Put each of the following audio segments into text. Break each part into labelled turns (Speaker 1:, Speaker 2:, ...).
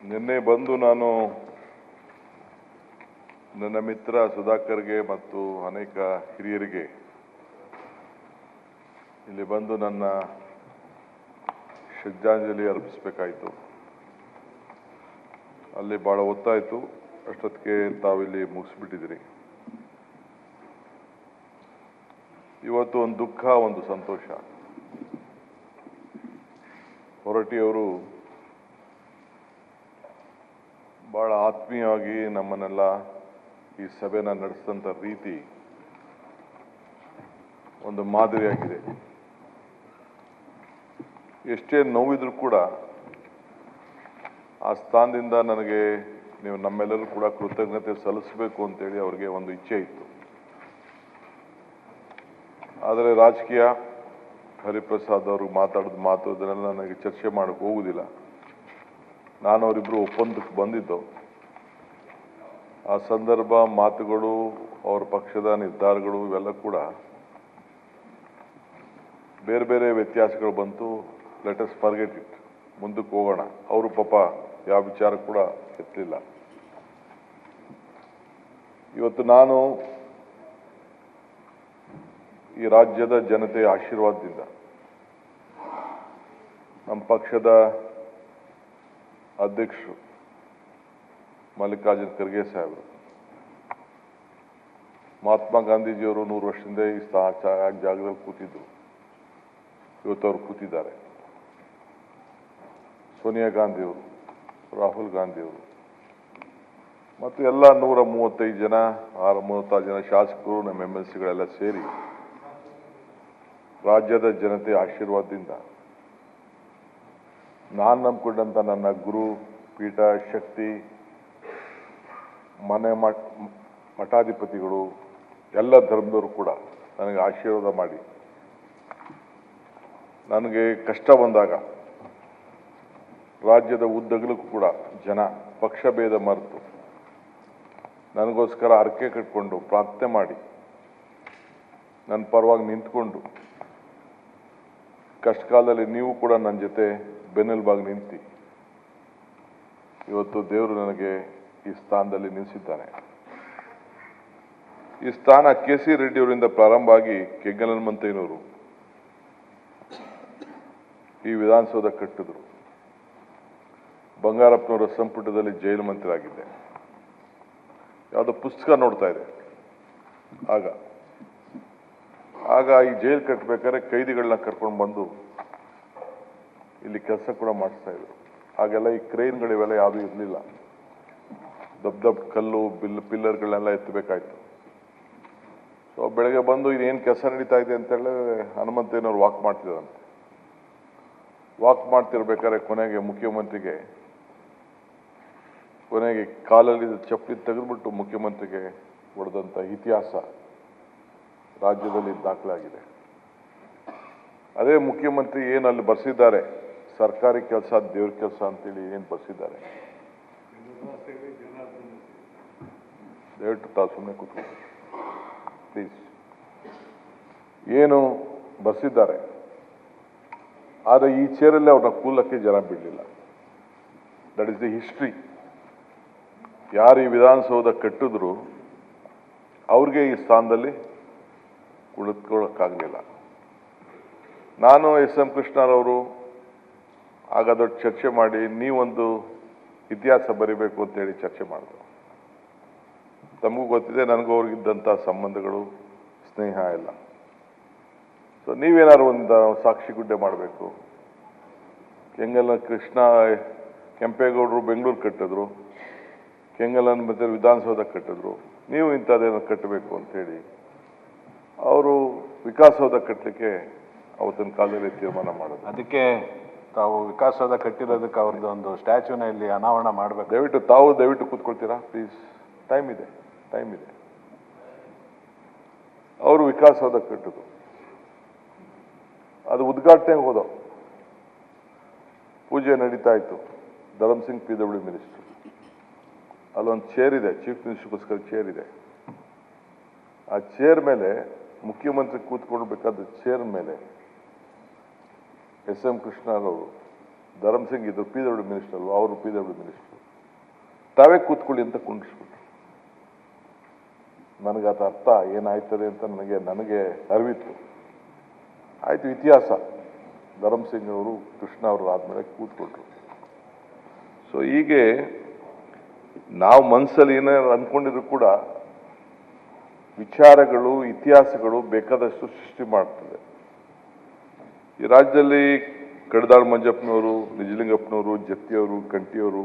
Speaker 1: ನಿನ್ನೆ ಬಂದು ನಾನು ನನ್ನ ಮಿತ್ರ ಸುಧಾಕರ್ಗೆ ಮತ್ತು ಅನೇಕ ಹಿರಿಯರಿಗೆ ಇಲ್ಲಿ ಬಂದು ನನ್ನ ಶ್ರದ್ಧಾಂಜಲಿ ಅರ್ಪಿಸಬೇಕಾಯಿತು. ಅಲ್ಲಿ ಭಾಳ ಹೊತ್ತಾಯಿತು. ಅಷ್ಟೊತ್ತಿಗೆ ತಾವಿಲ್ಲಿ ಮುಗಿಸ್ಬಿಟ್ಟಿದ್ದೀರಿ. ಇವತ್ತು ಒಂದು ದುಃಖ, ಒಂದು ಸಂತೋಷ. ಹೊರಟ್ಟಿಯವರು ಭಾಳ ಆತ್ಮೀಯವಾಗಿ ನಮ್ಮನ್ನೆಲ್ಲ ಈ ಸಭೆನ ನಡೆಸಿದಂಥ ರೀತಿ ಒಂದು ಮಾದರಿಯಾಗಿದೆ. ಎಷ್ಟೇ ನೋವಿದ್ರೂ ಕೂಡ ಆ ಸ್ಥಾನದಿಂದ ನನಗೆ ನೀವು ನಮ್ಮೆಲ್ಲರೂ ಕೂಡ ಕೃತಜ್ಞತೆ ಸಲ್ಲಿಸಬೇಕು ಅಂತೇಳಿ ಅವರಿಗೆ ಒಂದು ಇಚ್ಛೆ ಇತ್ತು. ಆದರೆ ರಾಜಕೀಯ, ಹರಿಪ್ರಸಾದ್ ಅವರು ಮಾತಾಡಿದ ಮಾತು ಇದನ್ನೆಲ್ಲ ನನಗೆ ಚರ್ಚೆ ಮಾಡೋಕ್ಕೆ ಹೋಗುವುದಿಲ್ಲ. ನಾನು ಅವರಿಬ್ಬರು ಒಪ್ಪಂದಕ್ಕೆ ಬಂದಿದ್ದು. ಆ ಸಂದರ್ಭ, ಮಾತುಗಳು, ಅವರ ಪಕ್ಷದ ನಿರ್ಧಾರಗಳು ಇವೆಲ್ಲ ಕೂಡ ಬೇರೆ ಬೇರೆ ವ್ಯತ್ಯಾಸಗಳು ಬಂತು. ಲೆಟ್ ಅಸ್ ಫರ್ಗೆಟ್ ಇಟ್, ಮುಂದಕ್ಕೆ ಹೋಗೋಣ. ಅವರು ಪಾಪ ಯಾವ ವಿಚಾರ ಕೂಡ ಎತ್ತಲಿಲ್ಲ. ಇವತ್ತು ನಾನು ಈ ರಾಜ್ಯದ ಜನತೆಯ ಆಶೀರ್ವಾದದಿಂದ ನಮ್ಮ ಪಕ್ಷದ ಅಧ್ಯಕ್ಷರು ಮಲ್ಲಿಕಾರ್ಜುನ್ ಖರ್ಗೆ ಸಾಹೇಬರು, ಮಹಾತ್ಮ ಗಾಂಧೀಜಿಯವರು 100 ವರ್ಷದಿಂದ ಈ ಜಾಗದಲ್ಲಿ ಕೂತಿದ್ರು. ಇವತ್ತು ಅವರು ಕೂತಿದ್ದಾರೆ. ಸೋನಿಯಾ ಗಾಂಧಿಯವರು, ರಾಹುಲ್ ಗಾಂಧಿಯವರು ಮತ್ತು ಎಲ್ಲ 135 ಜನ, 36 ಜನ ಶಾಸಕರು, ನಮ್ಮ MLCಗಳೆಲ್ಲ ಸೇರಿ ರಾಜ್ಯದ ಜನತೆಯ ಆಶೀರ್ವಾದದಿಂದ ನಾನು ನಂಬಿಕೊಂಡಂಥ ನನ್ನ ಗುರು ಪೀಠ, ಶಕ್ತಿ, ಮನೆ ಮಠಾಧಿಪತಿಗಳು, ಎಲ್ಲ ಧರ್ಮದವರು ಕೂಡ ನನಗೆ ಆಶೀರ್ವಾದ ಮಾಡಿ, ನನಗೆ ಕಷ್ಟ ಬಂದಾಗ ರಾಜ್ಯದ ಉದ್ದಗಲಕ್ಕೂ ಕೂಡ ಜನ ಪಕ್ಷ ಭೇದ ಮರೆತು ನನಗೋಸ್ಕರ ಹರಕೆ ಕಟ್ಕೊಂಡು ಪ್ರಾರ್ಥನೆ ಮಾಡಿ ನನ್ನ ಪರವಾಗಿ ನಿಂತ್ಕೊಂಡು, ಕಷ್ಟ ಕಾಲದಲ್ಲಿ ನೀವು ಕೂಡ ನನ್ನ ಜೊತೆ ಬೆನ್ನೆಲುಬಾಗಿ ನಿಂತು ಇವತ್ತು ದೇವರು ನನಗೆ ಈ ಸ್ಥಾನದಲ್ಲಿ ನಿಲ್ಲಿಸಿದ್ದಾನೆ. ಈ ಸ್ಥಾನ KC ರೆಡ್ಡಿ ಅವರಿಂದ ಪ್ರಾರಂಭ ಆಗಿ ಕೆಂಗಲ್ ಈ ವಿಧಾನಸೌಧ ಕಟ್ಟಿದ್ರು. ಬಂಗಾರಪ್ಪನವರ ಸಂಪುಟದಲ್ಲಿ ಜೈಲು ಮಂತ್ರಿ ಆಗಿದ್ದೆ. ಯಾವುದೋ ಪುಸ್ತಕ ನೋಡ್ತಾ ಇದೆ. ಆಗ ಈ ಜೈಲು ಕಟ್ಟಬೇಕಾದ್ರೆ ಕೈದಿಗಳನ್ನ ಕರ್ಕೊಂಡು ಬಂದು ಇಲ್ಲಿ ಕೆಲಸ ಕೂಡ ಮಾಡಿಸ್ತಾ ಇದ್ರು. ಆಗೆಲ್ಲ ಈ ಕ್ರೇನ್ಗಳಿವೆಲ್ಲ ಯಾವುದೂ ಇರಲಿಲ್ಲ. ದೊಡ್ಡ ಕಲ್ಲು, ಪಿಲ್ಲರ್ಗಳನ್ನೆಲ್ಲ ಎತ್ತಬೇಕಾಯ್ತು. ಸೊ ಬೆಳಗ್ಗೆ ಬಂದು ಇದೇನು ಕೆಲಸ ನಡೀತಾ ಇದೆ ಅಂತೇಳಿ ಹನುಮಂತಯ್ಯನವ್ರು ವಾಕ್ ಮಾಡ್ತಿದ್ರಂತೆ. ವಾಕ್ ಮಾಡ್ತಿರ್ಬೇಕಾದ್ರೆ ಕೊನೆಗೆ ಕಾಲಲ್ಲಿ ಚಪ್ಪಲಿ ತೆಗೆದುಬಿಟ್ಟು ಮುಖ್ಯಮಂತ್ರಿಗೆ ಹೊಡೆದಂಥ ಇತಿಹಾಸ ರಾಜ್ಯದಲ್ಲಿ ದಾಖಲಾಗಿದೆ. ಅದೇ ಮುಖ್ಯಮಂತ್ರಿ ಏನು ಅಲ್ಲಿ ಬರ್ಸಿದ್ದಾರೆ, ಸರ್ಕಾರಿ ಕೆಲಸ ದೇವ್ರ ಕೆಲಸ ಅಂತೇಳಿ ಏನು ಬರ್ಸಿದ್ದಾರೆ, ದಯವಿಟ್ಟು ತಾವು ಸುಮ್ಮನೆ ಕೂತ್ಕೊಳ್ಳಿ ಪ್ಲೀಸ್. ಏನು ಬರ್ಸಿದ್ದಾರೆ, ಆದರೆ ಈ ಚೇರಲ್ಲಿ ಅವ್ರನ್ನ ಕೂಲಕ್ಕೆ ಜನ ಬಿಡಲಿಲ್ಲ. That is the history. ಯಾರು ಈ ವಿಧಾನಸೌಧ ಕಟ್ಟಿದ್ರು ಅವ್ರಿಗೆ ಈ ಸ್ಥಾನದಲ್ಲಿ ಕುಳಿತುಕೊಳ್ಳೋಕ್ಕಾಗಲಿಲ್ಲ. ನಾನು SM ಕೃಷ್ಣರವರು ಆಗ ದೊಡ್ಡ ಚರ್ಚೆ ಮಾಡಿ ನೀವೊಂದು ಇತಿಹಾಸ ಬರಿಬೇಕು ಅಂತೇಳಿ ಚರ್ಚೆ ಮಾಡಿದ್ರು. ತಮಗೂ ಗೊತ್ತಿದೆ, ನನಗೂ ಅವ್ರಿಗಿದ್ದಂಥ ಸಂಬಂಧಗಳು, ಸ್ನೇಹ ಎಲ್ಲ. ಸೊ ನೀವೇನಾದ್ರು ಒಂದು ಸಾಕ್ಷಿ ಗುಡ್ಡೆ ಮಾಡಬೇಕು. ಕೆಂಪೇಗೌಡರು ಬೆಂಗಳೂರು ಕಟ್ಟಿದ್ರು, ಕೆಂಗಲನ್ನು ಮತ್ತೆ ವಿಧಾನಸೌಧ ಕಟ್ಟಿದ್ರು, ನೀವು ಇಂಥದ್ದೇನೋ ಕಟ್ಟಬೇಕು ಅಂಥೇಳಿ ಅವರು ವಿಕಾಸಸೌಧ ಕಟ್ಟಲಿಕ್ಕೆ ಅವತ್ತಿನ ಕಾಲದಲ್ಲಿ ತೀರ್ಮಾನ ಮಾಡೋದು.
Speaker 2: ಅದಕ್ಕೆ ತಾವು ವಿಕಾಸಸೌಧ ಕಟ್ಟಿರೋದಕ್ಕೆ ಅವ್ರದ್ದು ಒಂದು ಸ್ಟ್ಯಾಚ್ಯೂನ ಇಲ್ಲಿ ಅನಾವರಣ ಮಾಡಬೇಕು.
Speaker 1: ದಯವಿಟ್ಟು ಕೂತ್ಕೊಳ್ತೀರಾ ಪ್ಲೀಸ್? ಟೈಮ್ ಇದೆ. ಅವರು ವಿಕಾಸಸೌಧ ಕಟ್ಟಿದ್ರು. ಅದು ಉದ್ಘಾಟನೆಗೆ ಹೋದ, ಪೂಜೆ ನಡೀತಾ ಇತ್ತು. Dharam Singh PW minister. ಅಲ್ಲೊಂದು ಚೇರ್ ಇದೆ, ಚೀಫ್ ಮಿನಿಸ್ಟರ್ಗೋಸ್ಕರ ಚೇರ್ ಇದೆ. ಆ ಚೇರ್ ಮೇಲೆ ಮುಖ್ಯಮಂತ್ರಿ ಕೂತ್ಕೊಳ್ಬೇಕಾದ ಚೇರ್ ಮೇಲೆ SM ಕೃಷ್ಣರವರು ಧರ್ಮ್ ಸಿಂಗ್ ಇದ್ರು PW ಮಿನಿಸ್ಟರ್ ಅಲ್ವಾ, ಅವರು PW ಮಿನಿಸ್ಟರ್, ತಾವೇ ಕೂತ್ಕೊಳ್ಳಿ ಅಂತ ಕುಂಡಿಸ್ಬಿಟ್ರು. ನನಗದು ಅರ್ಥ ಏನಾಯ್ತದೆ ಅಂತ ನನಗೆ ಅರಿವಿತ್ತು. ಆಯ್ತು, ಇತಿಹಾಸ. ಧರ್ಮ್ ಸಿಂಗ್ ಅವರು ಕೃಷ್ಣ ಅವರು ಆದ್ಮೇಲೆ ಕೂತ್ಕೊಟ್ರು. ಸೊ ಹೀಗೆ ನಾವು ಮನಸ್ಸಲ್ಲಿ ಏನಾದ್ರು ಅಂದ್ಕೊಂಡಿದ್ರು ಕೂಡ ವಿಚಾರಗಳು, ಇತಿಹಾಸಗಳು ಬೇಕಾದಷ್ಟು ಸೃಷ್ಟಿ ಮಾಡ್ತದೆ. ಈ ರಾಜ್ಯದಲ್ಲಿ ಕಡದಾಳ್ ಮಂಜಪ್ಪನವರು, ನಿಜಲಿಂಗಪ್ಪನವರು, ಜತ್ತಿಯವರು, ಕಂಠಿಯವರು,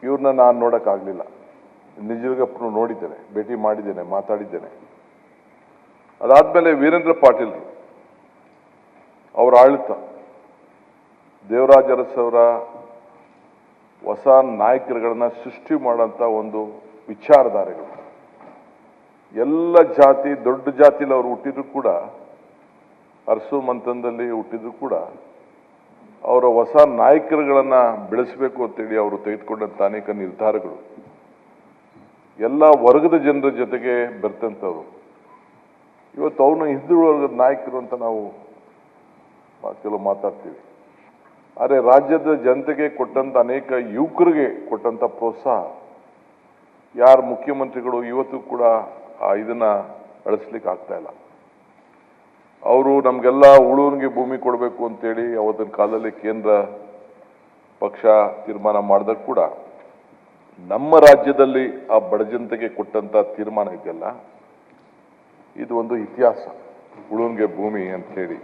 Speaker 1: ಇವ್ರನ್ನ ನಾನು ನೋಡೋಕ್ಕಾಗಲಿಲ್ಲ. ನಿಜಲಿಂಗಪ್ಪನವ್ರು ನೋಡಿದ್ದೇನೆ, ಭೇಟಿ ಮಾಡಿದ್ದೇನೆ, ಮಾತಾಡಿದ್ದೇನೆ. ಅದಾದ್ಮೇಲೆ ವೀರೇಂದ್ರ ಪಾಟೀಲ್ರು, ಅವರ ಆಡಳಿತ, ದೇವರಾಜ ಅರಸವರ ಹೊಸ ನಾಯಕರುಗಳನ್ನ ಸೃಷ್ಟಿ ಮಾಡೋಂಥ ಒಂದು ವಿಚಾರಧಾರೆಗಳು. ಎಲ್ಲ ಜಾತಿ, ದೊಡ್ಡ ಜಾತಿಲಿ ಅವರು ಹುಟ್ಟಿದ್ರು ಕೂಡ, ಅರಸು ಮಂಥನದಲ್ಲಿ ಹುಟ್ಟಿದ್ರು ಕೂಡ, ಅವರ ಹೊಸ ನಾಯಕರುಗಳನ್ನ ಬೆಳೆಸಬೇಕು ಅಂತೇಳಿ ಅವರು ತೆಗೆದುಕೊಂಡಂಥ ಅನೇಕ ನಿರ್ಧಾರಗಳು ಎಲ್ಲ ವರ್ಗದ ಜನರ ಜೊತೆಗೆ ಬೆರ್ತಂಥವ್ರು. ಇವತ್ತು ಅವನು ಹಿಂದುಳಿದ ವರ್ಗದ ನಾಯಕರು ಅಂತ ನಾವು ಕೆಲವು ಮಾತಾಡ್ತೀವಿ. ಆದರೆ ರಾಜ್ಯದ ಜನತೆಗೆ ಕೊಟ್ಟಂತ, ಅನೇಕ ಯುವಕರಿಗೆ ಕೊಟ್ಟಂತ ಪ್ರೋತ್ಸಾಹ ಯಾರು ಮುಖ್ಯಮಂತ್ರಿಗಳು ಇವತ್ತು ಕೂಡ ಇದನ್ನ ಅಳಿಸ್ಲಿಕ್ಕೆ ಆಗ್ತಾ ಇಲ್ಲ. ಅವರು ನಮಗೆಲ್ಲ ಉಳುವರಿಗೆ ಭೂಮಿ ಕೊಡಬೇಕು ಅಂತೇಳಿ ಅವತ್ತಿನ ಕಾಲದಲ್ಲಿ ಕೇಂದ್ರ ಪಕ್ಷ ತೀರ್ಮಾನ ಮಾಡಿದಾಗ ಕೂಡ ನಮ್ಮ ರಾಜ್ಯದಲ್ಲಿ ಆ ಬಡ ಜನತೆಗೆ ಕೊಟ್ಟಂತ ತೀರ್ಮಾನ ಇದೆಯಲ್ಲ, ಇದು ಒಂದು ಇತಿಹಾಸ, ಉಳುವರಿಗೆ ಭೂಮಿ ಅಂತ ಹೇಳಿ.